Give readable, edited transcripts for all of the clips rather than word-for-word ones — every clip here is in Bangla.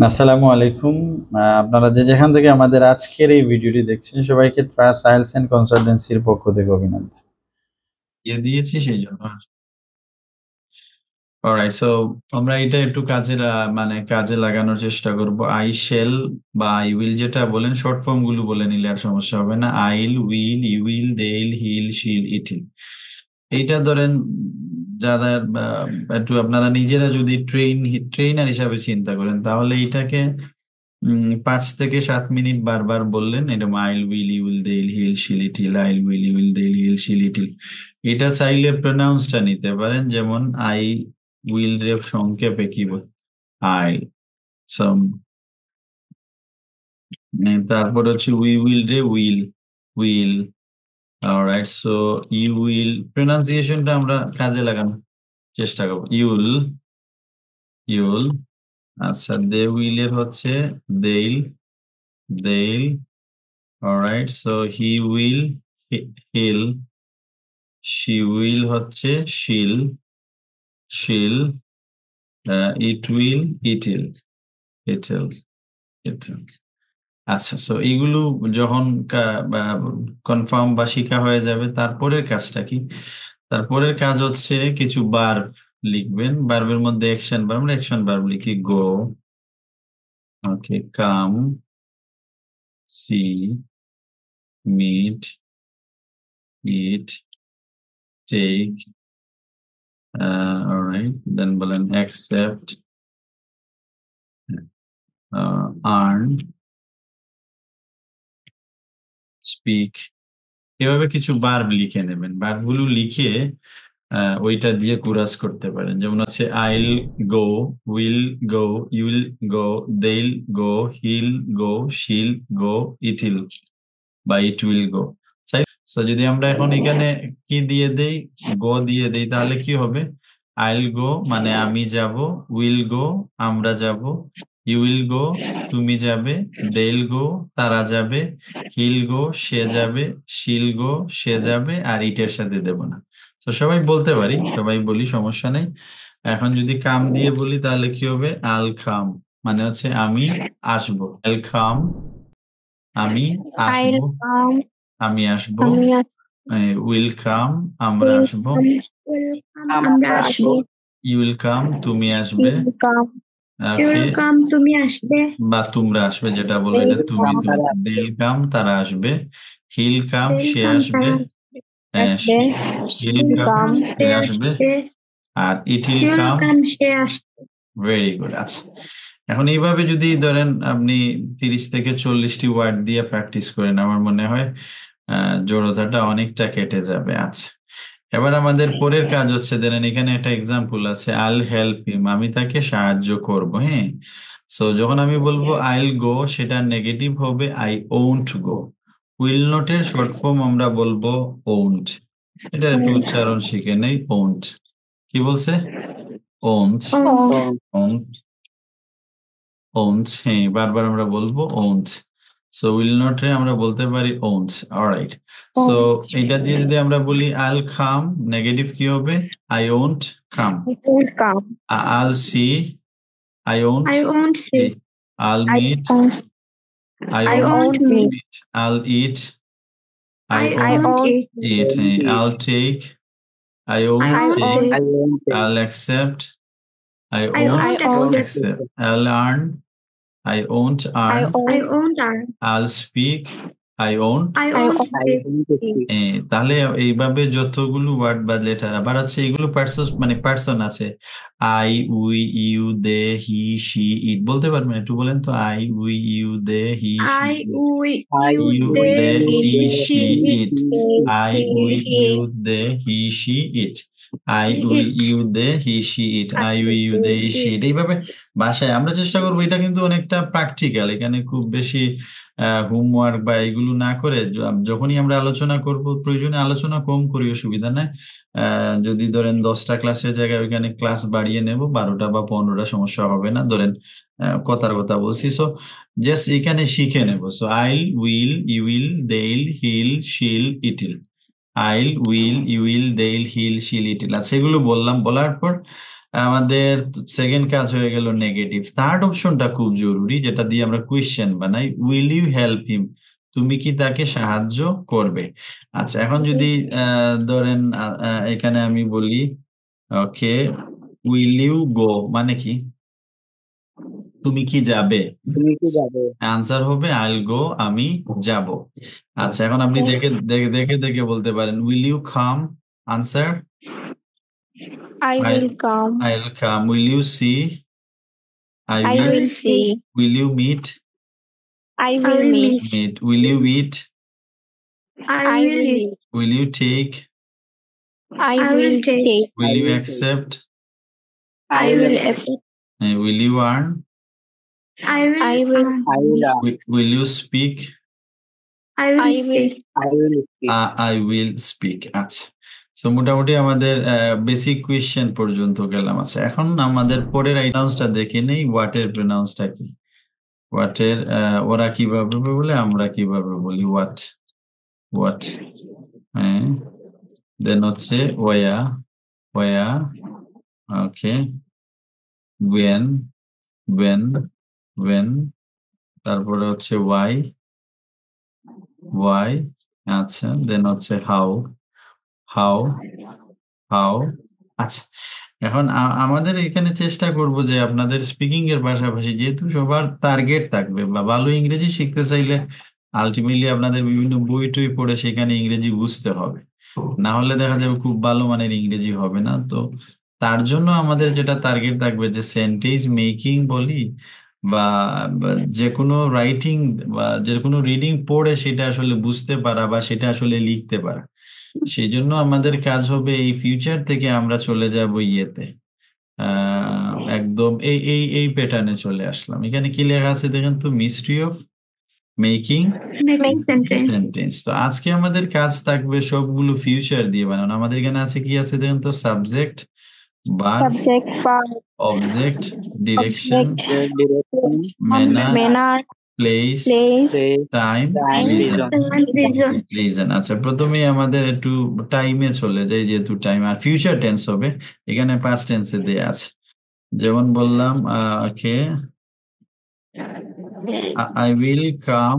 আসসালামু আলাইকুম। আপনারা যে যেখান থেকে আমাদের আজকের এই ভিডিওটি দেখছেন সবাইকে ট্রাস্ট আইএলস এন্ড কনসালটেন্সির পক্ষ থেকে অভিনন্দন দিয়েছি সেই জন্য। অলরাইট, সো আমরা এটা একটু কাজে লাগানোর চেষ্টা করব। আই শেল বা আই উইল যেটা বলেন শর্ট ফর্ম গুলো বলে নিলে আর সমস্যা হবে না। I'll, we'll, you'll, they'll, he'll, she'll, it'll. এইটা ধরেন যারা একটু আপনারা নিজেরা যদি ট্রেইনার হিসাবে চিন্তা করেন তাহলে এটাকে 5 থেকে 7 মিনিট বারবার বললেন, এটা I'll, we'll, you'll, they'll, he'll, she'll, it'll, I'll, we'll, you'll, they'll, he'll, she'll, it'll. এটা চাইলে প্রনাউন্সটা নিতে পারেন, যেমন আই উইল রে সংক্ষেপে কি বল, আই সাম। তারপর হচ্ছে উই উইল রে we'll, we'll. Alright, so you will প্রনাউন্সিয়েশনটা আমরা কাজে লাগানোর চেষ্টা করবো। ইউল, ইউল। আচ্ছা, দে উইল এর হচ্ছে they'll, they'll. Alright, so he will, he'll. She will হচ্ছে she'll, she'll. It will, it'll, it'll, it'll. আচ্ছা, সো এইগুলো যখন কনফার্ম বা শিখা হয়ে যাবে, তারপরের কাজটা কি? তারপরের কাজ হচ্ছে কিছু ভার্ব লিখবেন। ভার্বের মধ্যে অ্যাকশন ভার্ব, আমরা অ্যাকশন ভার্ব লিখি। গো, ওকে, কাম, সি, মিট, ইট, টেক, অলরাইট, দেন বলেন অ্যাকসেপ্ট, আর্ন, স্পিক। এভাবে কিছু ভার্ব লিখে নেবেন। ভার্বগুলো লিখে ওইটা দিয়ে কুরাস করতে পারেন। যেমন হচ্ছে I'll go, we'll go, you'll go, they'll go, he'll go, she'll go, ইটিল বা ইট উইল গো। তো যদি আমরা এখন এখানে কি দিয়ে দেই, গো দিয়ে দেই, তাহলে কি হবে? আইল গো মানে আমি যাব, উইল গো আমরা যাব, ইউ উইল গো তুমি যাবে, দেইল গো তারা যাবে, হিল গো সে যাবে, শিল গো সে যাবে, আর ইটের সাথে দেব না। তো সবাই বলতে পারি, সবাই বলি, সমস্যা নেই। এখন যদি কাম দিয়ে বলি তাহলে কি হবে? আল খাম মানে হচ্ছে আমি আসবো। আল খাম আমি I'll আসবো, come. আমি আসবো। আমি উইল কাম আমরা আসবো, আমরা আসবো। ইউ উইল কাম তুমি আসবে, You'll come. ওকে, You'll come. তুমি আসবে। বা তোমরা আসবে, যেটা বলো এটা তুমি তুমি। দেল কাম তারা আসবে, হিল কাম They'll সে come. আসবে, তারা আসবে। হিল She'll কাম come. সে সে আসবে, আসবে। আর it will She'll come. come. সে আসবে। Very good. আচ্ছা, এখন এইভাবে যদি ধরেন আপনি 30 থেকে 40টি ওয়ার্ড দিয়ে প্র্যাকটিস করেন, আমার মনে হয় জড়তাটা অনেকটা কেটে যাবে। আচ্ছা, এবার আমাদের পরের কাজ হচ্ছে, ধরেন এখানে একটা এক্সাম্পল আছে, আইল হেল্প হিম, আমি তাকে সাহায্য করব। হ্যাঁ, সো যখন আমি বলবো আইল গো, সেটা নেগেটিভ হবে আই ওন্ট গো। উইল নটের শর্ট ফর্ম আমরা বলবো ওন্ট। এটা একটু উচ্চারণ শিখে নেই। ওন্ট কি বলছে? Won't, won't, won't. হ্যাঁ, বারবার আমরা বলবো ওন্ট। সো উইল নট রে আমরা বলতে পারি ওন্ট। অলরাইট, সো এটা দিয়ে যদি আমরা বলি আইল কাম, নেগেটিভ কি হবে? I won't come. Won't come. I'll see, I won't I won't see. see. I'll I meet, won't. I I won't won't meet. Meet. I'll eat, I I won't won't eat. Eat. I'll take, I I won't won't take. take. I'll accept, I I won't won't accept. Accept. I'll earn, I won't earn. I won't earn. I'll speak, I won't। I won't speak. তাহলে এইভাবে যতগুলো ওয়ার্ড বা লেটার, আবার হচ্ছে এগুলো পার্সন আছে। I, we, you, they, he, she, it বলতে পারবেন? একটু বলেন তো। I, we, you, they, he, she, I, we, you, you, they, they, he, she, she, it, it. I, we, you, they, he, she, it. I, we, it. You, they, he, she, it. I, we, you, they, he, she, it. এইভাবে ভাষায় আমরা চেষ্টা করবো। এটা কিন্তু অনেকটা প্র্যাকটিক্যাল, এখানে খুব বেশি হোমওয়ার্ক বা এগুলো না করে যখনই আমরা আলোচনা করব, প্রয়োজনে আলোচনা কম করি, অসুবিধা নাই। যদি ধরেন 10টা ক্লাসের জায়গায় ওইখানে ক্লাস বাড়িয়ে নেব, 12টা বা 15টা, সমস্যা হবে না। ধরেন কথার কথা বলছি, সো জাস্ট এখানে শিখে নেব। So I'll, we'll, you'll, they'll, he'll, she'll, it'll. I'll, we'll, you'll, they'll, he'll, she'll, it'll. আচ্ছা, এগুলো বললাম। বলার পর আমাদের সেকেন্ড কাজ হয়ে গেল নেগেটিভ। থার্ড অপশনটা খুব জরুরি, যেটা দিয়ে আমরা কোয়েশ্চেন বানাই, উইল ইউ হেল্প হিম, তুমি কি তাকে সাহায্য করবে। আচ্ছা, এখন যদি ধরেন এখানে আমি বলি ওকে উইল ইউ গো, মানে কি তুমি কি যাবে, তুমি কি যাবে? আনসার হবে আইল গো, আমি যাব। আচ্ছা, এখন আপনি দেখে দেখে দেখে দেখে বলতে পারেন will you come, answer I will come. I'll come. Will you see, I I will. will see. Will you meet, I will meet. Meet. Will you eat, I will eat. Will you take, I will take. Will you accept, I will accept. Will you earn, I will. I will ask. Will you speak, I will speak. I will speak. I will speak. আচ্ছা, সো মোটামুটি আমাদের বেসিক কোয়েশ্চেন পর্যন্ত গেলাম। আচ্ছা, এখন আমাদের পরের প্রনাউন্সটা দেখে নেই, হোয়াটের প্রনাউন্সটা কি। হোয়াটের ওরা কিভাবে বলে, আমরা কিভাবে বলি। হোয়াট, হোয়াট, হ্যাঁ। দেন হচ্ছে ওয়া, ওয়া, ওকে। When, when, when. তারপরে হচ্ছে ওয়াই, ওয়াই। আচ্ছা, দেন হচ্ছে হাউ, হাউ, হাউ। আচ্ছা, এখন আমাদের এখানে চেষ্টা করব যে আপনাদের স্পিকিং এর পাশাপাশি, যেহেতু সবার টার্গেট থাকবে বা ভালো ইংরেজি শিখতে চাইলে আলটিমেটলি আপনাদের বিভিন্ন বই টই পড়ে সেখানে ইংরেজি বুঝতে হবে, না হলে দেখা যাবে খুব ভালো মানের ইংরেজি হবে না। তো তার জন্য আমাদের যেটা টার্গেট থাকবে যে সেন্টেন্স মেকিং বলি বা যে কোনো রাইটিং বা যে কোনো রিডিং পড়ে সেটা আসলে বুঝতে পারা বা সেটা আসলে লিখতে পারা। সেই জন্য আমাদের কাজ হবে এই ফিউচার থেকে আমরা চলে যাব ইয়েতে, একদম এই এই এই প্যাটার্নে চলে আসলাম। এখানে কি লেখা আছে দেখেন তো, mystery of making Make sentence. Sentence. তো আজকে আমাদের কাজ থাকবে সবগুলো ফিউচার দিয়ে বানানো। আমাদের এখানে আছে কি আছে দেখেন তো, subject, verb, Subject, verb, object, direction, The direction, manner, manner, place, place, place, time, time, reason. reason. Reason. আচ্ছা, প্রথমেই আমাদের একটু টাইমে চলে যাই, যেহেতু টাইম আর ফিউচার টেন্স হবে, এখানে পাস্ট টেন্সে দেয়া আছে। যেমন বললাম okay I will come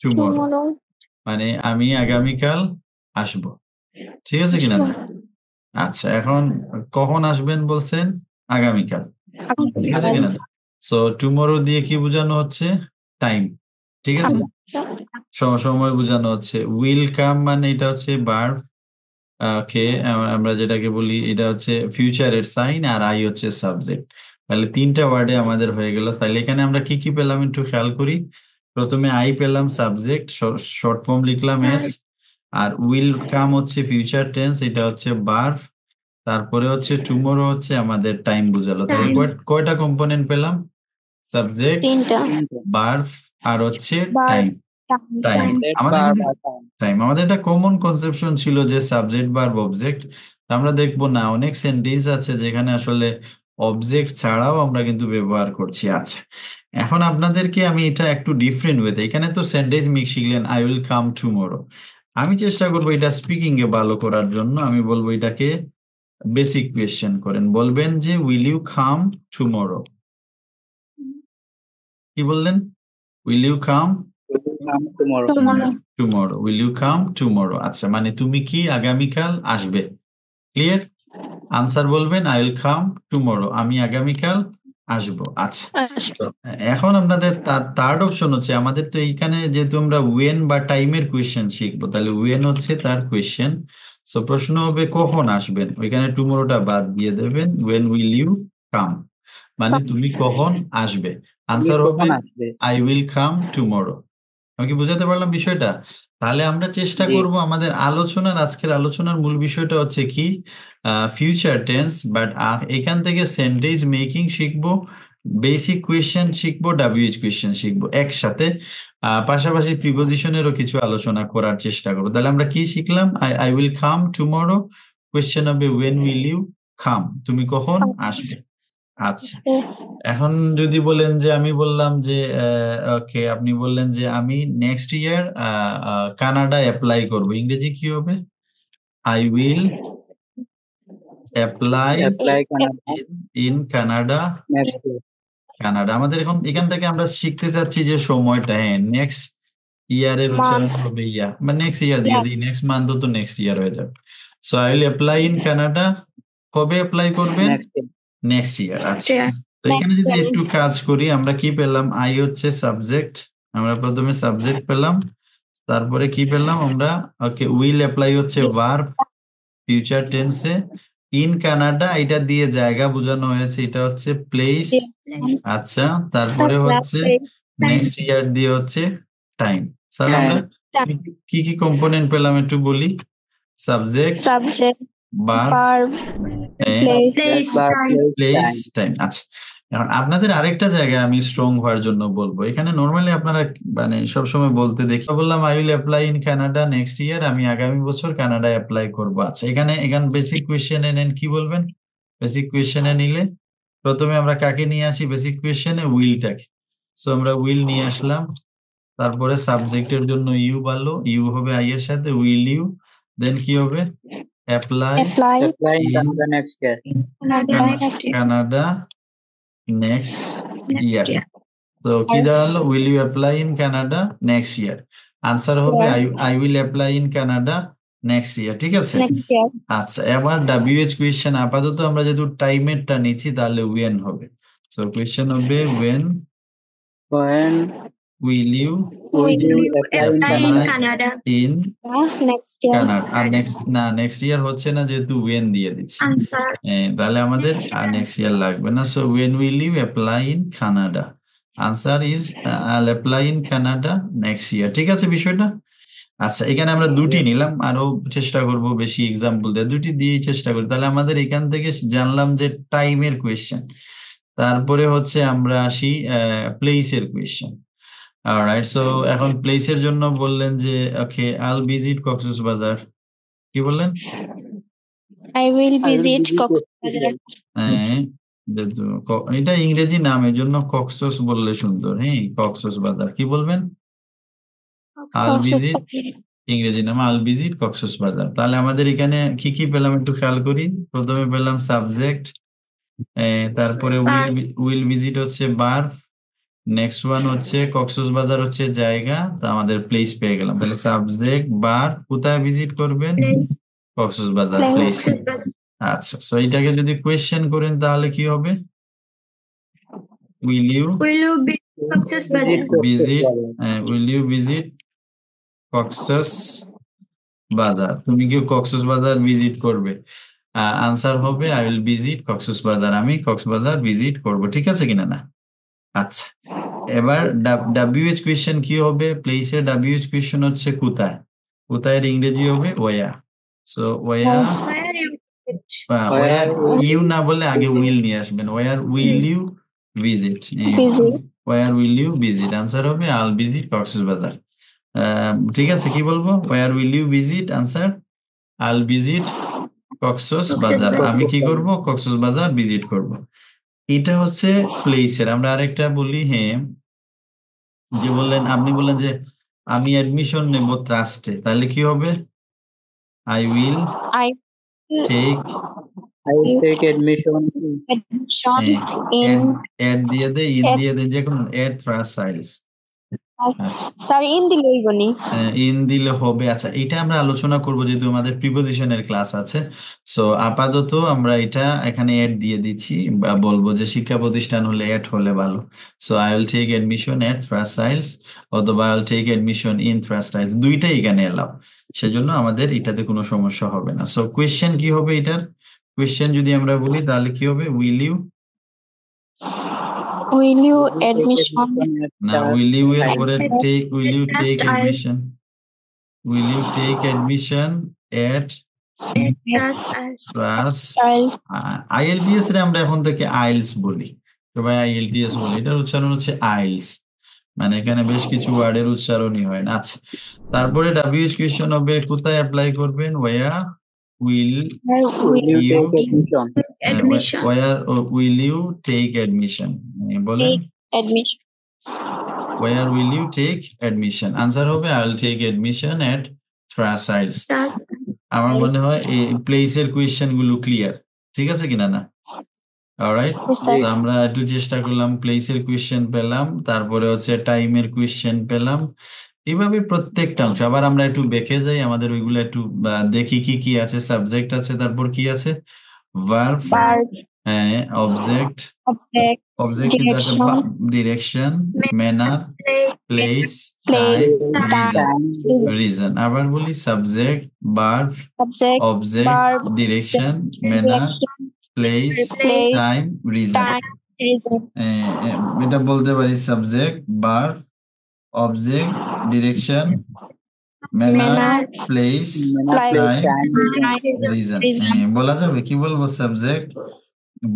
tomorrow, tomorrow, মানে আমি আগামীকাল আসব। ঠিক আছে কিনা? আচ্ছা, এখন কখন আসবেন বলছেন? আগামীকাল। ঠিক আছে কিনা? সো টুমরো দিয়ে কি বোঝানো হচ্ছে? টাইম। ঠিক আছে, সময় বোঝানো হচ্ছে। উইল কাম মানে এটা হচ্ছে ভার্ব, ওকে। আমরা যেটাকে বলি এটা হচ্ছে ফিউচারের সাইন, আর আই হচ্ছে সাবজেক্ট। তাহলে তিনটা ওয়ার্ডে আমাদের হয়ে গেল। তাহলে এখানে আমরা কি কি পেলাম একটু খেয়াল করি। প্রথমে আই পেলাম সাবজেক্ট, শর্ট ফর্ম লিখলাম এস, আর উইল কাম হচ্ছে ফিউচার টেন্স, এটা হচ্ছে ভার্ব। তারপরে হচ্ছে টুমরো হচ্ছে আমাদের টাইম বোঝালো। তাহলে কয়টা কম্পোনেন্ট পেলাম? সাবজেক্ট, তিনটা, ভার্ব, আর হচ্ছে verb, টাইম। টাইম Subject, আমাদের verb, কিন্তু or time. টাইম আমাদের একটা কমন কনসেপশন ছিল যে সাবজেক্ট ভার্ব অবজেক্ট। আমরা দেখবো না অনেক সেন্টেন্স আছে যেখানে আসলে অবজেক্ট ছাড়াও আমরা কিন্তু ব্যবহার করছি। আচ্ছা, এখন আপনাদেরকে আমি এটা একটু ডিফারেন্ট ওয়েতে, এখানে তো সেন্টেন্স মিক্স শিখলেন আই উইল কাম টুমরো, আমি চেষ্টা করবো এটা স্পিকিং এ ভালো করার জন্য। আমি বলবো এটাকে বেসিক কোয়েশ্চেন করেন, বলবেন যে উইল ইউ কাম টুমরো। কি বললেন? Will you come We will come tomorrow. tomorrow, tomorrow, will you come tomorrow. আচ্ছা, মানে তুমি কি আগামীকাল আসবে। ক্লিয়ার? আনসার বলবেন আই উইল কাম টুমরো, আমি আগামীকাল আসবো। আচ্ছা, এখন আপনাদের থার্ড অপশন হচ্ছে, আমাদের তো এইখানে যেহেতু আমরা ওয়েন বা টাইমের কোয়েশ্চেন শিখবো, তাহলে ওয়েন হচ্ছে তার কোয়েশ্চেন। সো প্রশ্ন হবে কখন আসবেন, ওইখানে টুমরোটা বাদ দিয়ে দেবেন, ওয়েন উইল ইউ কাম, মানে তুমি কখন আসবে। আনসার হবে কখন আসবে? I will come tomorrow. আমি কি বুঝাতে পারলাম বিষয়টা? তাহলে আমরা চেষ্টা জি। করব আমাদের আজকের আলোচনার মূল বিষয়টা হচ্ছে কি, ফিউচার টেন্স, বাট এখান থেকে সেন্টেন্স মেকিং শিখবো, বেসিক কোয়েশ্চেন শিখবো, ডাব্লিউএইচ কোয়েশ্চেন শিখবো একসাথে। পাশাপাশি প্রিপোজিশনেরও কিছু আলোচনা করার চেষ্টা করবো। তাহলে আমরা কি শিখলাম? I will come tomorrow, question হবে ওয়েন উইল ইউ কাম, তুমি কখন আসবে। আচ্ছা, এখন যদি বলেন যে আমি বললাম যে ওকে, আপনি বললেন যে আমি নেক্সট ইয়ার কানাডা অ্যাপ্লাই করব, ইংরেজি কি হবে? I will apply apply Canada in Canada next year. Canada. আমাদের এখান থেকে আমরা শিখতে চাচ্ছি যে সময়টা, হ্যাঁ নেক্সট ইয়ারের উচ্চারণ Month. হবে ইয়া, মানে নেক্সট ইয়ার দিয়ে দিই, নেক্সট মান্থ তো নেক্সট ইয়ার হয়ে যাবে। So I will apply in Canada, কবে অ্যাপ্লাই করবেন? Next year. Next year. আচ্ছা, Yeah. তো এখানে যদি একটু কাজ করি, আমরা কি পেলাম? আই হচ্ছে সাবজেক্ট, আমরা প্রথমে সাবজেক্ট পেলাম, তারপরে কি পেলাম আমরা? ওকে, উইল অ্যাপ্লাই হচ্ছে ভার্ব ফিউচার টেন্সে, ইন কানাডা এটা দিয়ে জায়গা বোঝানো হয়েছে, এটা হচ্ছে প্লেস। আচ্ছা, তারপরে হচ্ছে নেক্সট ইয়ার দিয়ে হচ্ছে টাইম। তাহলে আমরা কি কি কম্পোনেন্ট পেলাম একটু বলি। Subject, Subject. Verb, Verb. Place. Place, verb, place, place, time. Time. আচ্ছা, এখন আপনাদের আরেকটা জায়গায় আমি স্ট্রং হওয়ার জন্য বলবো, এখানে নর্মালি আপনারা মানে সবসময় বলতে দেখি, বললাম I will apply in Canada next ইয়ার, আমি আগামী বছর কানাডায় অ্যাপ্লাই করবো। আচ্ছা, এখানে বেসিক কোয়েশ্চেনে নেন, কি বলবেন? বেসিক কোয়েশ্চেনে নিলে প্রথমে আমরা কাকে নিয়ে আসি? বেসিক কোয়েশ্চেনে উইলটাকে। সো আমরা উইল নিয়ে আসলাম, তারপরে সাবজেক্টের জন্য ইউ বাড়লো, ইউ হবে আই এর সাথে, উইল ইউ, দেন কি হবে? Apply Apply. Apply in Canada next year. Canada next year. তো কি দাঁড়ালো? Will you apply in Canada next year. Answer হবে I will apply in Canada next year. ঠিক আছে? Next year. আচ্ছা, এবার WH কোয়েশ্চেন, আপাতত আমরা যেহেতু টাইমেরটা নিচ্ছি তাহলে ওয়েন হবে। সো কোয়েশ্চেন হবে when When will you will you apply in Apply in Canada? Canada. In Next year. Canada. আর নেক্সট ইয়ার হচ্ছে না, যেহেতু ওয়েন দিয়ে দিচ্ছি, Answer. তাহলে আমাদের Next year. নেক্সট ইয়ার লাগবে না। So when will you apply in Canada? Answer is I'll apply in Canada next year. ঠিক আছে বিষয়টা? আচ্ছা, এখানে আমরা দুটি নিলাম, আরো চেষ্টা করব বেশি এক্সাম্পল দিয়ে, দুটি দিয়েই চেষ্টা করি। তাহলে আমাদের এখান থেকে জানলাম যে টাইমের কোয়েশ্চেন, তারপরে হচ্ছে আমরা আসি প্লেসের কোয়েশ্চেন। অলরাইট, সো এখন প্লেসের জন্য বললেন যে ওকে আইল ভিজিট কক্সবাজার, কি বললেন? I will I will visit visit Coxbazar. হ্যাঁ, এটা ইংরেজি নাম, এর জন্য কক্সস বললে সুন্দর। হ্যাঁ, কক্সবাজার কি বলবেন? আল ভিজিট, ইংরেজি নাম আল ভিজিট কক্সবাজার। তাহলে আমাদের এখানে কি কি পেলাম একটু খেয়াল করি। প্রথমে পেলাম সাবজেক্ট, তারপরে উইল ভিজিট হচ্ছে ভার্ব, নেক্সট ওয়ান হচ্ছে কক্সবাজার হচ্ছে জায়গা, তা আমাদের প্লেস পেয়ে গেলাম। তাহলে সাবজেক্ট ভার্ব, কোথায় ভিজিট করবেন? Place. কক্সবাজার প্লেস। আচ্ছা, সো এটাকে যদি কোয়েশ্চেন করেন তাহলে কি হবে? Will you Will you be Coxbazar? Visit, will you visit Cox's Bazar? তুমি কি কক্সবাজার ভিজিট করবে? আনসার হবে আই উইল ভিজিট কক্সবাজার, আমি কক্সবাজার ভিজিট করব। ঠিক আছে কিনা না? আচ্ছা, এবার WH কোয়েশ্চেন কি হবে? প্লেসের WH কোয়েশ্চেন হচ্ছে কোথায়, কোথায় ইংরেজি হবে ওয়া। সো ওয়া, Where you visit? Where you না বলে আগে উইল নিয়ে আসবেন। Where will you visit, Visit. Where will you visit, answer হবে আল ভিজিট কক্সবাজার। ঠিক আছে, কি বলবো? Where will you visit, answer I'll visit Cox's Bazar, আমি কি করব? কক্সবাজার ভিজিট করব। এটা হচ্ছে প্লেসের। আমরা আরেকটা বলি, হ্যাঁ, যে বললেন, আপনি বললেন যে আমি অ্যাডমিশন নেব ট্রাস্টে, তাহলে কি হবে? I will I take, I will take admission admission in এড দিয়ে দে, ইন দিয়ে দে, যে কোনো এড ট্রাস্ট সাইলস। আচ্ছা, sorry in the Loigoni. In দিলে হবে। আচ্ছা, এটা আমরা আলোচনা করব যেহেতু আমাদের প্রিপোজিশনের ক্লাস আছে। সো আপাতত আমরা এটা এখানে এড দিয়ে দিচ্ছি, বা বলবো যে শিক্ষা প্রতিষ্ঠান হলে এড হলে ভালো। So I will take admission at thrust সাইলস, অথবা I will take admission in Trust সাইলস, দুইটাই এখানে এলাও, সেজন্য আমাদের এটাতে কোনো সমস্যা হবে না। সো কোয়েশ্চেন কি হবে এটার? কোয়েশ্চেন যদি আমরা বলি তাহলে কি হবে? Will you, Will you take admission? at না, Trust উইল ইউ এর I পরে will take, will you trust take I- admission, will you take admission at Trust us. Class I'll IELTS এর আমরা এখন থেকে আইলস বলি, সবাই IELTS বলি, এটার উচ্চারণ হচ্ছে আইলস, মানে এখানে বেশ কিছু ওয়ার্ডের উচ্চারণই হয় না। আচ্ছা, তারপরে WH কোয়েশ্চেন হবে কোথায় অ্যাপ্লাই করবেন? ওয়া will will you You- take admission? admission. Where will you take admission, বলেন Admission. Where will you take admission, answer হবে I will take admission at thrust sails. Trust. আমার মনে হয় এই প্লেসের কোয়েশ্চেন গুলো ক্লিয়ার। ঠিক আছে কিনা না? Alright, Yes, sir. আমরা একটু চেষ্টা করলাম, প্লেসের কোয়েশ্চেন পেলাম, তারপরে হচ্ছে টাইমের কোয়েশ্চেন পেলাম, এইভাবে প্রত্যেকটা অংশ। আবার আমরা একটু বেঁকে যাই, আমাদের ওইগুলো একটু দেখি কি কি আছে। সাবজেক্ট আছে, তারপর কি আছে? ভার্ব, Verb, হ্যাঁ, অবজেক্ট, object, অবজেক্ট কিন্তু আছে, direction, direction, manner, place, place, time, reason. time, reason. Reason আবার বলি, subject, verb, Subject, object, verb, direction, manner, direction, place, place, time, reason. time, reason. এটা বলতে পারি subject, verb, object, direction, manner, Manner, place, place, time, time, reason. Reason. reason. বলা যাবে, কি বলবো? Subject,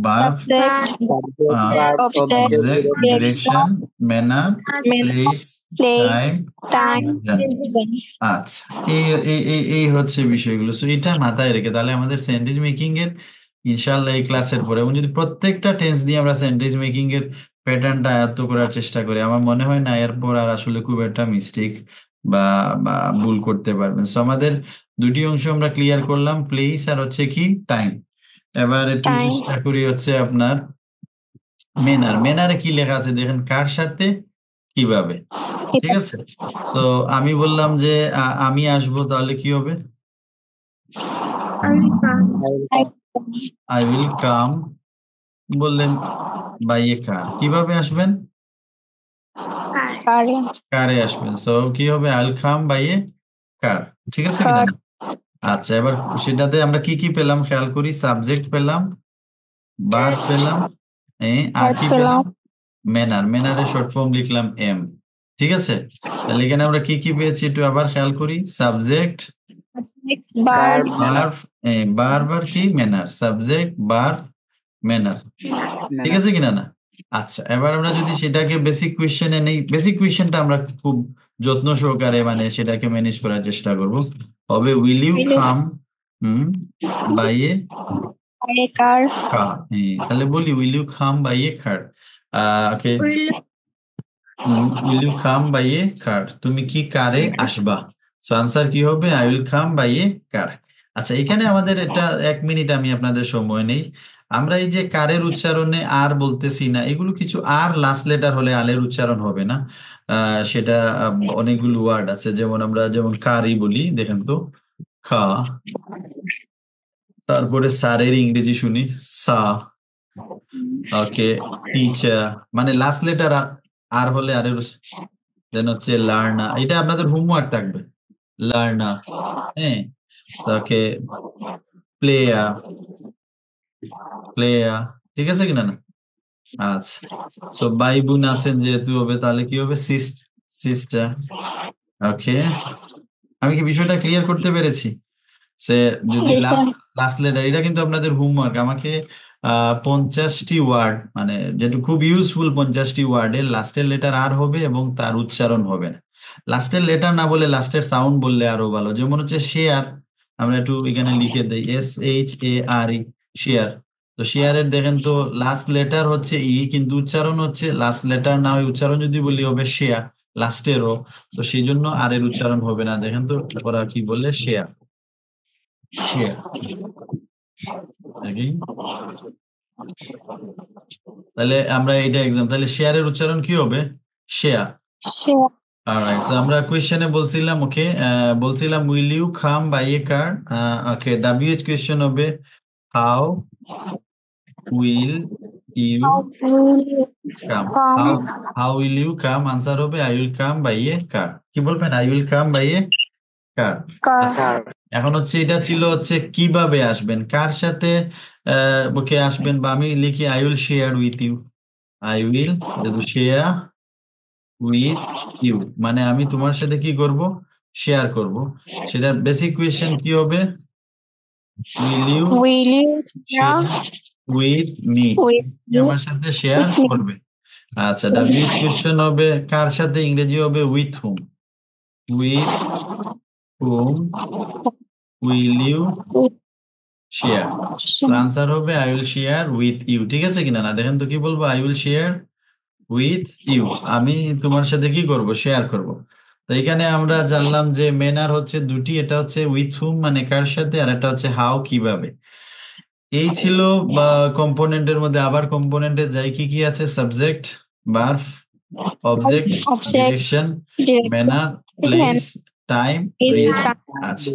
verb, Subject, Subject, uh, verb, object, object, object, direction. direction, manner, manner, place, place, time, time, reason. reason. আচ্ছা, এই হচ্ছে বিষয়গুলো। সো এটা মাথায় রেখে তাহলে আমাদের সেন্টেন্স মেকিং এর ইনশাআল্লাহ এই ক্লাসের পরে, এবং যদি প্রত্যেকটা টেন্স দিয়ে আমরা সেন্টেন্স মেকিং এর প্যাটার্নটা আয়ত্ত করার চেষ্টা করি, আমার মনে হয় না এরপর আর আসলে খুব একটা মিস্টেক বা বা ভুল করতে পারবেন। সো আমাদের দুটি অংশ আমরা ক্লিয়ার করলাম, প্লেস আর হচ্ছে কি টাইম। এবার একটু Time. চেষ্টা করি হচ্ছে আপনার মেনার। মেনারে কি লেখা আছে দেখেন, কার সাথে, কিভাবে। ঠিক আছে, সো আমি বললাম যে আমি আসবো, তাহলে কি হবে? I will come. I will come, বললেন বাই এ কার। কিভাবে আসবেন? Car, কারে আসবেন। সো কি হবে? I will come by a কার। ঠিক আছে কিনা? car, আচ্ছা, এবার সেটাতে আমরা কি কি পেলাম খেয়াল করি। সাবজেক্ট পেলাম, ভার্ব পেলাম, আর কি পেলাম? ম্যানার। ম্যানারের শর্ট ফর্ম লিখলাম এম। ঠিক আছে, তাহলে এখানে আমরা কি কি পেয়েছি একটু আবার খেয়াল করি। সাবজেক্ট, verb, ভার্ব, ভার্ব আর কি? ম্যানার। Subject, verb, manner. ঠিক আছে কিনা না? আচ্ছা, এবার আমরা যদি সেটাকে বেসিক কোয়েশ্চেনে নেই, বেসিক কোয়েশ্চেনটা আমরা খুব যত্ন সহকারে মানে সেটাকে ম্যানেজ করার চেষ্টা করব। হবে will you come by a by a car, car. তাহলে বলি will you come by a car. Okay, will you come by a car, তুমি কি কারে আসবা? সো আনসার কি হবে? I will come by a car. আচ্ছা, এখানে আমাদের এটা 1 মিনিট আমি আপনাদের সময় নেই। আমরা এই যে কারের উচ্চারণে আর বলতেছি না, এগুলো কিছু আর লাস্ট লেটার হলে আলের উচ্চারণ হবে না। সেটা অনেকগুলো ওয়ার্ড আছে, যেমন আমরা যেমন কারি বলি, দেখেন তো, খা। তারপরে স্যারের ইংরেজি শুনি, সা। ওকে, টিচার, মানে লাস্ট লেটার আর হলে আরের দেন হচ্ছে লার্না। এটা আপনাদের হোমওয়ার্ক থাকবে, লার্না। হ্যাঁ, ওকে, প্লেয়া, প্লেয়া। ঠিক আছে কিনা না? আচ্ছা, সো ভাই বোন আছেন যেহেতু, হবে তাহলে কি হবে? সিস্টার। ওকে, আমি কি বিষয়টা ক্লিয়ার করতে পেরেছি? সে যদি Yes, sir. লাস্ট লেটার, এটা কিন্তু আপনাদের হোমওয়ার্ক। আমাকে 50টি ওয়ার্ড, মানে যেটা খুব ইউজফুল, 50টি ওয়ার্ডের লাস্টের লেটার আর হবে এবং তার উচ্চারণ হবে না। লাস্টের লেটার না বলে লাস্টের সাউন্ড বললে আরো ভালো। যেমন হচ্ছে শেয়ার, আমরা একটু এখানে লিখে দেই SHARE, শেয়ার। তো শেয়ারের দেখেন তো লাস্ট লেটার হচ্ছে ই, কিন্তু উচ্চারণ হচ্ছে, লাস্ট লেটার না হয় উচ্চারণ যদি বলি হবে শেয়ার, লাস্টেরও। তো সেই জন্য আর এর উচ্চারণ হবে না। দেখেন তো ওরা কি বললে, শেয়ার, শেয়ার। তাহলে আমরা এটা এক্সাম, তাহলে শেয়ারের উচ্চারণ কি হবে? শেয়ার। share, অলরাইট, সো আমরা কোয়েশ্চেনে বলছিলাম, ওকে, বলছিলাম will you come by a car. Okay, WH question হবে how will you how will you come. How come, how will you come, answer হবে I will come by a car. কি বলবেন? I will come by a car. car, Car. এখন হচ্ছে এটা ছিল হচ্ছে কিভাবে আসবেন, কার সাথে ওকে আসবেন, বা আমি লিখি I will share with you. I will share with you, মানে আমি তোমার সাথে কি করব? শেয়ার করব। সেটা বেসিক কোয়েশ্চেন কি হবে? Will you will you share share with me, with me, আমার সাথে শেয়ার with me, করবে। আচ্ছা, WH কোয়েশ্চেন হবে কার সাথে, ইংরেজি হবে with whom. With whom will you with share. Answer হবে I will share with you. ঠিক আছে কিনা না? দেখেন তো কি বলবো? I will share with you, আমি তোমার সাথে কি করব? শেয়ার করব। তো এখানে আমরা জানলাম যে মেনার হচ্ছে দুটি, এটা হচ্ছে উইথ হুম মানে কার সাথে, আর এটা হচ্ছে হাউ কিভাবে। এই ছিল বা কম্পোনেন্টের মধ্যে। আবার কম্পোনেন্টে যাই, কি কি আছে? Subject, verb, object, Object, direction, direction, manner, place, time, reason. আচ্ছা,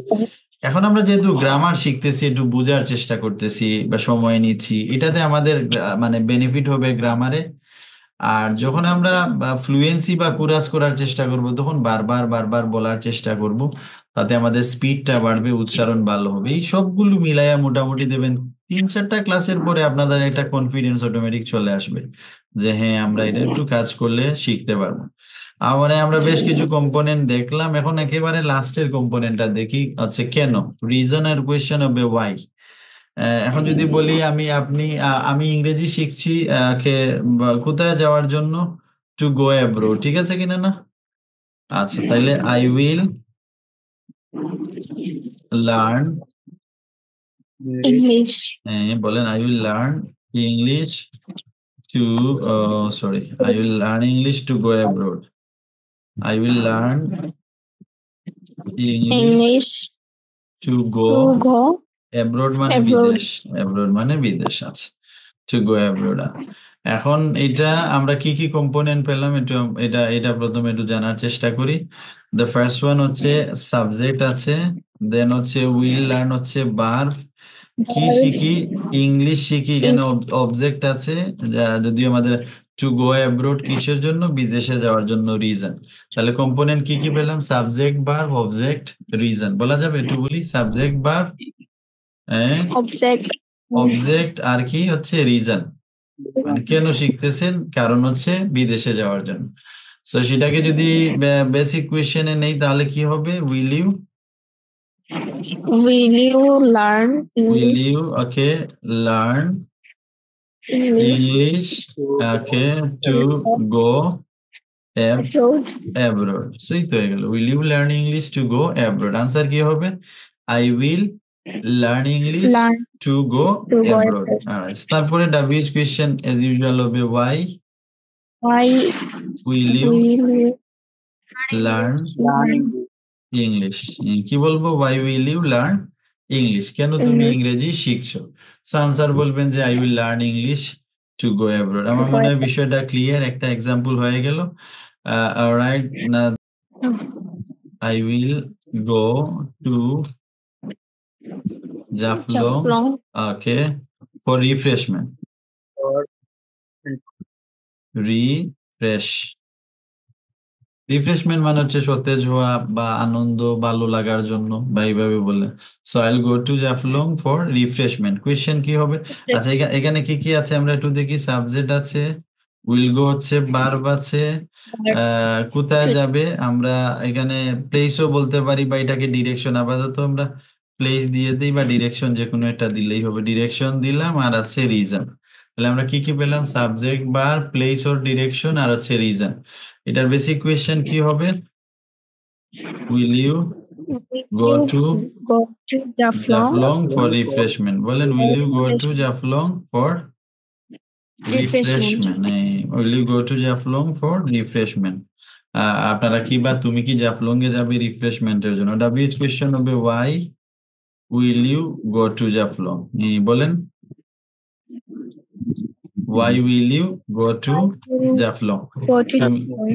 এখন আমরা যেহেতু গ্রামার শিখতেছি, একটু বোঝার চেষ্টা করতেছি বা সময় নিচ্ছি, এটাতে আমাদের মানে বেনিফিট হবে গ্রামারে। আর যখন আমরা ফ্লুয়েন্সি বা কুরাস করার চেষ্টা করব, তখন বারবার বারবার বলার চেষ্টা করব, তাতে আমাদের স্পিডটা বাড়বে, উচ্চারণ ভালো হবে। এই সবগুলো মিলাইয়া মোটামুটি দেবেন 3-4টা ক্লাসের পরে আপনাদের একটা কনফিডেন্স অটোমেটিক চলে আসবে যে হ্যাঁ, আমরা এটা একটু কাজ করলে শিখতে পারবো। মানে আমরা বেশ কিছু কম্পোনেন্ট দেখলাম, এখন একেবারে লাস্টের কম্পোনেন্টটা দেখি, হচ্ছে কেন। রিজন আর কোয়েশ্চেন হবে ওয়াই। এখন যদি বলি আমি ইংরেজি শিখছি কোথায় যাওয়ার জন্য? টু গো অ্যাব্রোড, ঠিক আছে কিনা না? আচ্ছা, তাইলে আই উইল লার্ন, English, বলেন I will learn English two, sorry, I will learn English to go abroad. I will learn English English two go to go abroad, মানে abroad. বিদেশ। অ্যাব্রোড মানে বিদেশ। আচ্ছা, টু গো অ্যাব্রোড। এখন এটা আমরা কি কি কম্পোনেন্ট পেলাম, একটু এটা এটা প্রথমে একটু জানার চেষ্টা করি। দ্য ফার্স্ট ওয়ান হচ্ছে সাবজেক্ট আছে, দেন হচ্ছে উইল লার্ন হচ্ছে ভার্ব, কি শিখি? ইংলিশ শিখি, এখানে অবজেক্ট আছে। যদিও আমাদের টু গো অ্যাব্রোড কিসের জন্য? বিদেশে যাওয়ার জন্য, রিজন। তাহলে কম্পোনেন্ট কি কি পেলাম? Subject, verb, object, reason. বলা যাবে? একটু বলি, সাবজেক্ট, ভার্ব, Object, অবজেক্ট, আর কি হচ্ছে রিজন। মানে কেন শিখতেছেন? কারণ হচ্ছে বিদেশে যাওয়ার জন্য। তো সেটাকে যদি বেসিক কোয়েশ্চেনে নেই, তাহলে কি হবে? Will you learn English? Okay learn English English okay to go abroad. Abroad. সেই তো হয়ে গেল, will you learn English to go abroad. Answer কি হবে? I will learn English Learn to go to go abroad. abroad. তারপরে ডাব্লিউএইচ কোয়েশ্চেন এজ ইউজুয়াল হবে why Why will you will learn learn English. কি বলবো? Why will you learn English, কেন তুমি English ইংরেজি শিখছো? সো আনসার বলবেন যে I will learn English to go abroad. to আমার go মনে হয় abroad? বিষয়টা ক্লিয়ার, একটা এক্সাম্পল হয়ে গেল। রাইট না, I will go to Jaflong Jaflong okay for refreshment. Refreshment মানে হচ্ছে সতেজ হওয়া বা আনন্দ, ভালো লাগার জন্য, বা এইভাবে বললেন। সো আইল গো to Jaflong for refreshment. Question কি হবে? আচ্ছা, এখানে কি কি আছে আমরা একটু দেখি। সাবজেক্ট আছে, উইল গো হচ্ছে ভার্ব আছে, কোথায় যাবে আমরা এখানে প্লেসও বলতে পারি, বা এটাকে ডিরেকশন। আপাতত আমরা প্লেস দিয়ে দিই, বা ডিরেকশন যে কোনো একটা দিলেই হবে। ডিরেকশন দিলাম, আর আছে রিজন। তাহলে আমরা কি কি পেলাম? Subject, verb, place or direction, আর হচ্ছে রিজন। এটার বেসিক কোয়েশ্চেন কি হবে? Will you go will to go to Jaflong Jaflong for refreshment. বলেন, will you go to Jaflong for refreshment. Refreshment. Will you go to Jaflong for refreshment. আপনারা কি বা তুমি কি জাফলং এ যাবে রিফ্রেশমেন্টের জন্য? ডাব্লিউএইচ কোয়েশ্চেন হবে why will you go to Jaflong. বলেন, why will you go to Jaflong. Go to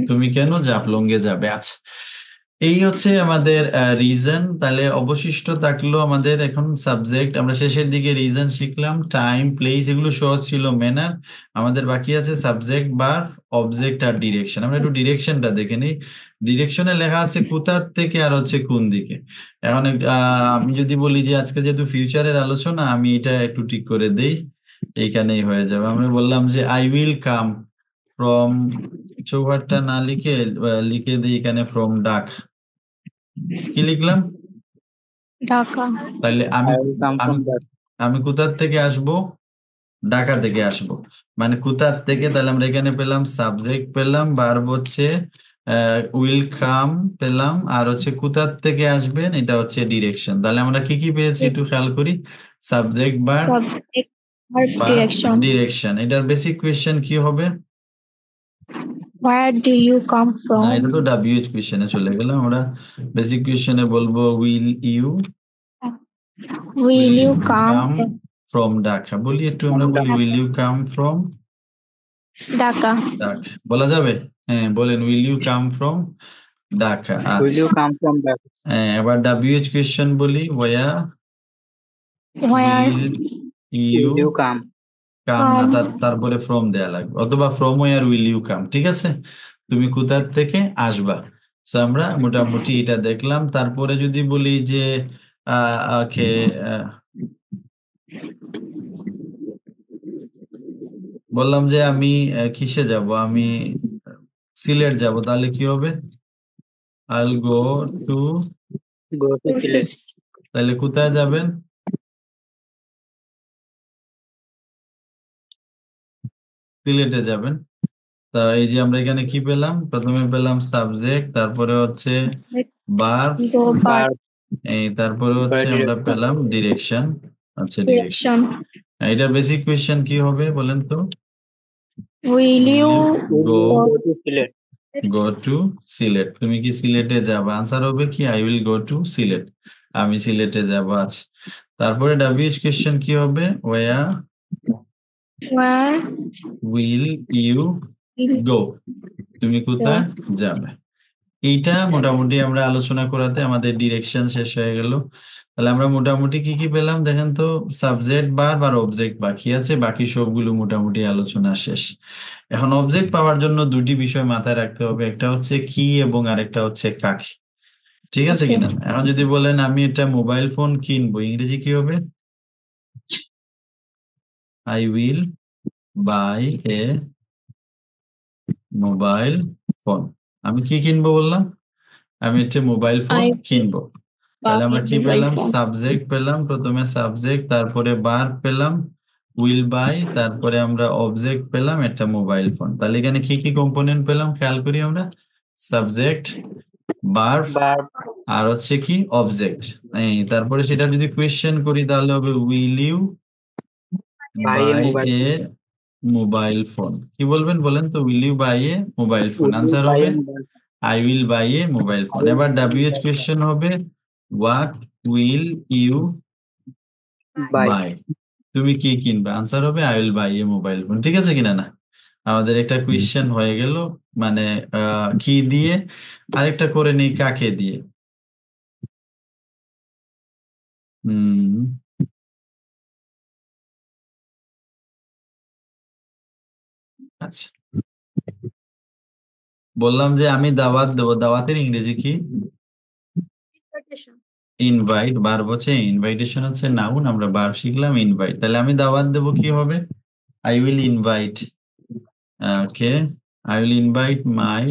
তুমি কেন জাফলং এ যাবে? আচ্ছা, এই হচ্ছে আমাদের রিজন। তাহলে অবশিষ্ট থাকলো আমাদের এখন সাবজেক্ট। আমরা শেষের দিকে রিজন শিখলাম, টাইম, প্লেস, এগুলো সহজ ছিল। ম্যানার আমাদের বাকি আছে সাবজেক্ট, ভার্ব, অবজেক্ট, আর ডিরেকশন। আমরা একটু ডিরেকশনটা দেখে নিই। ডিরেকশনে লেখা আছে কোথা থেকে আর হচ্ছে কোন দিকে। এখন আমি যদি বলি যে আজকে যেহেতু ফিউচারের আলোচনা, আমি এটা একটু ঠিক করে দেই, এইখানেই হয়ে যাবে। আমরা বললাম যে I will come from, Chowhatta না লিখে লিখে দিই এখানে ফ্রম ডাক। কি লিখলাম? Dhaka. তাহলে আমি আমি আমি কোথার থেকে আসবো? ঢাকা থেকে আসবো। মানে কোথার থেকে, তাহলে আমরা এখানে পেলাম সাবজেক্ট, পেলাম ভার্ব হচ্ছে উইল কাম পেলাম, আর হচ্ছে কোথার থেকে আসবেন এটা হচ্ছে ডিরেকশন। তাহলে আমরা কি কি পেয়েছি একটু খেয়াল করি। Subject, verb, Subject or direction. Direction. এটার বেসিক কোয়েশ্চেন কি হবে? Where do you come না, এটা from? তো ডাব্লিউএইচ কোয়েশ্চেনে চলে গেলাম। আমরা বেসিক কোয়েশ্চেনে বলবো will you Will you come come from from Dhaka বলি, একটু আমরা বলি will you come from Dhaka. Dhaka বলা যাবে? হ্যাঁ বলেন, will you come from Dhaka. Will আচ্ছা, you come from Dhaka? হ্যাঁ এবার WH কোয়েশ্চেন বলি, ওয়া Where will you Will you come? Come না, Come. তারপরে ফ্রম দেয়া লাগবে, অথবা from where will you come. ঠিক আছে, তুমি কোথা থেকে আসবা। So, আমরা মোটামুটি এটা দেখলাম। তারপরে যদি বলি যে ওকে, বললাম যে আমি কিসে যাব, আমি সিলেট যাব, তাহলে কি হবে? আইল go to, Go to Sylhet. তাহলে কোথায় যাবেন? সিলেটে যাবেন। তা এই যে আমরা এখানে কি পেলাম, প্রথমে পেলাম সাবজেক্ট, তারপরে হচ্ছে ভার্ব, Go back. Verb. এই তারপরে হচ্ছে আমরা Direction. পেলাম ডিরেকশন। আচ্ছা, ডিরেকশন। Direction. এটার বেসিক কোয়েশ্চেন কি হবে বলেন তো? Will you Will go you go to Sylhet? Go to Sylhet, তুমি কি সিলেটে যাবা? আনসার হবে কি I will go to Sylhet, আমি সিলেটে যাব। আচ্ছা, তারপরে WH কোয়েশ্চেন কি হবে? ওয়া where উইল ইউ will গো, তুমি কোথায় যাবে। এইটা মোটামুটি আমরা আলোচনা করাতে আমাদের ডিরেকশন শেষ হয়ে গেল। তাহলে আমরা মোটামুটি কি কি পেলাম দেখেন তো? সাবজেক্ট, ভার্ব আর অবজেক্ট বাকি আছে, বাকি সবগুলো মোটামুটি আলোচনা শেষ। এখন অবজেক্ট পাওয়ার জন্য দুটি বিষয় মাথায় রাখতে হবে, একটা হচ্ছে কি এবং আরেকটা হচ্ছে কাকে। ঠিক আছে Okay. কিনা? এখন যদি বলেন আমি একটা মোবাইল ফোন কিনবো, ইংরেজি কি হবে? I will buy a mobile phone. আমি কি কিনবো বললাম? আমি একটা মোবাইল ফোন I কিনবো। তাহলে আমরা কি mobile পেলাম? phone. সাবজেক্ট পেলাম, প্রথমে সাবজেক্ট, তারপরে ভার্ব পেলাম উইল বাই, তারপরে আমরা অবজেক্ট পেলাম একটা মোবাইল ফোন। তাহলে এখানে কি কি কম্পোনেন্ট পেলাম খেয়াল করি আমরা? Subject, verb Verb. আর হচ্ছে কি অবজেক্ট। এই তারপরে সেটা যদি কোয়েশ্চেন করি তাহলে হবে will you Buy a buy mobile a mobile phone. কি বলবেন বলেন তো? Will you buy a mobile phone, Will you answer buy হবে a mobile phone? I will buy a mobile phone. এবার WH কোয়েশ্চেন হবে what will you Buy. Buy, তুমি কি কিনবে, আনসার হবে I will buy a mobile phone. ঠিক আছে কিনা? না, আমাদের একটা কোয়েশ্চেন হয়ে গেল, মানে কি দিয়ে, আরেকটা করে নেই কাকে দিয়ে। আচ্ছা, বললাম যে আমি দাওয়াত দেবো, দাওয়াতের ইংরেজি কি? Invitation. ইনভাইট। ভার্ব হচ্ছে ইনভাইটেশন হচ্ছে নাউন, আমরা ভার্ব শিখলাম ইনভাইট। তাহলে আমি দাওয়াত দেবো কি হবে? I will invite, okay, I will invite my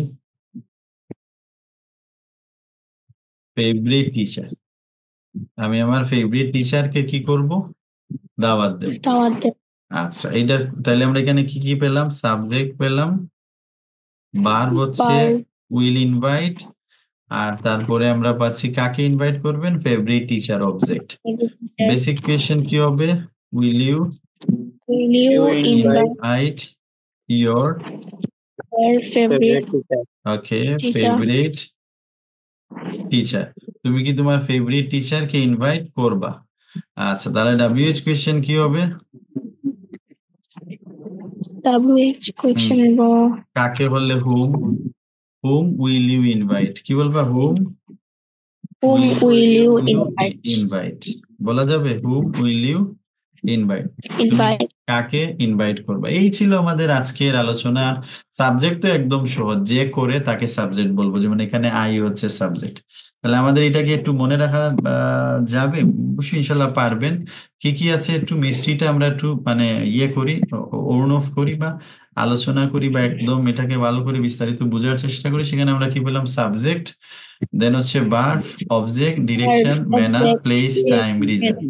favourite teacher. আমি আমার ফেভারিট টিচারকে কি করব? দাওয়াত দেব। দাওয়াত দেব। আচ্ছা, এইটা তাহলে আমরা এখানে কি কি পেলাম? সাবজেক্ট পেলাম, ভার্ব হচ্ছে Verb. উইল ইনভাইট, আর তারপরে আমরা পাচ্ছি কাকে ইনভাইট করবেন? Favourite teacher, object. Basic question কি হবে? Will you Will you You invite invite your, your favorite Favorite teacher. Okay, teacher? Favourite teacher, তুমি কি তোমার ফেভারিট টিচারকে ইনভাইট করবা? আচ্ছা, তাহলে WH কোয়েশ্চেন কি হবে? WH question হলো কাকে বললে হুম, হুম উইল ইউ ইনভাইট, কি বলবা? হুম whom will you invite? Invite বলা যাবে, হুম উইল ইউ ইনভাইট, তুমি Invite. কাকে ইনভাইট করবা। এই ছিল আমাদের আজকের আলোচনা। আর সাবজেক্ট তো একদম সহজ, যে করে তাকে সাবজেক্ট বলবো, যেমন এখানে আই হচ্ছে সাবজেক্ট। তাহলে আমাদের এটাকে একটু মনে রাখা যাবে, অবশ্যই ইনশাল্লাহ পারবেন। কি কি আছে একটু মিস্ট্রিটা আমরা একটু মানে ইয়ে করি, ওর্ন অফ করি বা আলোচনা করি, বা একদম এটাকে ভালো করে বিস্তারিত বোঝার চেষ্টা করি। সেখানে আমরা কি পেলাম? সাবজেক্ট, দেন হচ্ছে verb, object, direction, manner, Object, place, time, reason.